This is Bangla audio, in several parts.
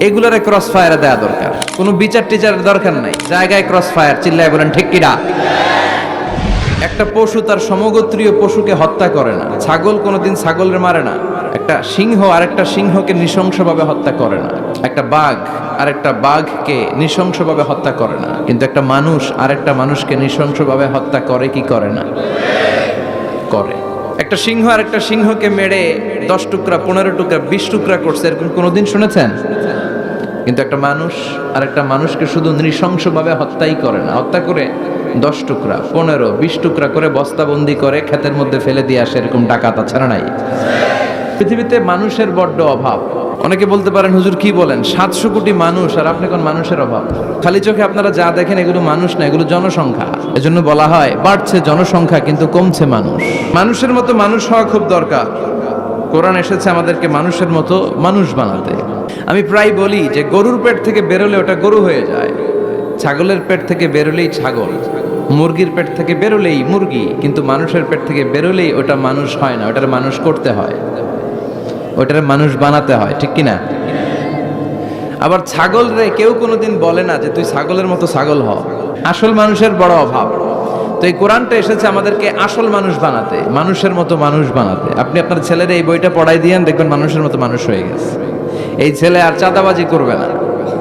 এগুলোরে ক্রস ফায়ারে দেওয়া দরকার, কোনো বিচার টিচারের দরকার নাই, জায়গায় ক্রস ফায়ার। চিল্লায় বলেন ঠিক কিনা? একটা পশু তার সমগোত্রীয় পশুকে হত্যা করে না। ছাগল কোনোদিন ছাগলের মারে না। একটা সিংহ আরেকটা সিংহকে নৃশংসভাবে হত্যা করে না। একটা বাঘ আরেকটা বাঘকে নৃশংসভাবে হত্যা করে না। কিন্তু একটা মানুষ আরেকটা মানুষকে নৃশংসভাবে হত্যা করে কি করে না? করে। একটা সিংহ আরেকটা সিংহকে মেরে 10 টুকরা, 15 টুকরা, 20 টুকরা করছে, এরকম কোনোদিন শুনেছেন? কিন্তু একটা মানুষ আরেকটা মানুষকে শুধু নৃশংসভাবে হত্যাই করে না, হত্যা করে 10 টুকরা, 15, 20 টুকরা করে বস্তাবন্দি করে ক্ষেতের মধ্যে ফেলে দিয়ে আসে। এরকম ডাকাত আছে না নাই? পৃথিবীতে মানুষের বড্ড অভাব। অনেকে বলতে পারেন, হুজুর কি বলেন, 700 কোটি মানুষ আর আপনি কোন মানুষের অভাব? খালি চোখে আপনারা যা দেখেন এগুলো মানুষ না, এগুলো জনসংখ্যা। এজন্য বলা হয় বাড়ছে জনসংখ্যা কিন্তু কমছে মানুষ। মানুষের মতো মানুষ হওয়া খুব দরকার। কোরআন এসেছে আমাদেরকে মানুষের মতো মানুষ বানাতে। আমি প্রায় বলি যে গরুর পেট থেকে বেরোলে ওটা গরু হয়ে যায়, ছাগলের পেট থেকে বেরোলেই ছাগল, মুরগির পেট থেকে বেরোলেই মুরগি, কিন্তু মানুষের পেট থেকে বেরোলেই ওটা মানুষ হয় না, ওটার মানুষ করতে হয়, ওটার মানুষ বানাতে হয়, ঠিক কিনা? আবার ছাগল রে কেউ কোনোদিন বলে না যে তুই ছাগলের মতো ছাগল হ। আসল মানুষের বড় অভাব। তো এই কোরআনটা এসেছে আমাদেরকে আসল মানুষ বানাতে, মানুষের মতো মানুষ বানাতে। আপনি আপনার ছেলের এই বইটা পড়াই দিয়েন, দেখবেন মানুষের মতো মানুষ হয়ে গেছে। এই ছেলে আর চাঁদাবাজি করবে না,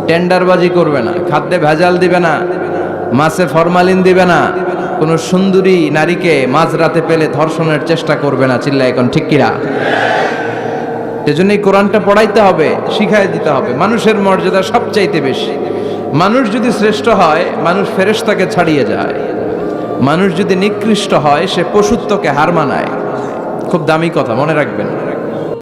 টেন্ডারবাজি করবে না, খাদ্যে ভেজাল দিবে না, মাছে ফরমালিন দিবে না, কোনো সুন্দরী নারীকে মাঝরাতে পেলে ধর্ষণের চেষ্টা করবে না। চিল্লা এখন ঠিক কিনা? এজন্য এই কোরআনটা পড়াইতে হবে, শিখাই দিতে হবে। মানুষের মর্যাদা সবচাইতে বেশি। মানুষ যদি শ্রেষ্ঠ হয়, মানুষ ফেরেশতাকে ছাড়িয়ে যায়। মানুষ যদি নিকৃষ্ট হয়, সে পশুত্বকে হার মানায়। খুব দামি কথা, মনে রাখবেন।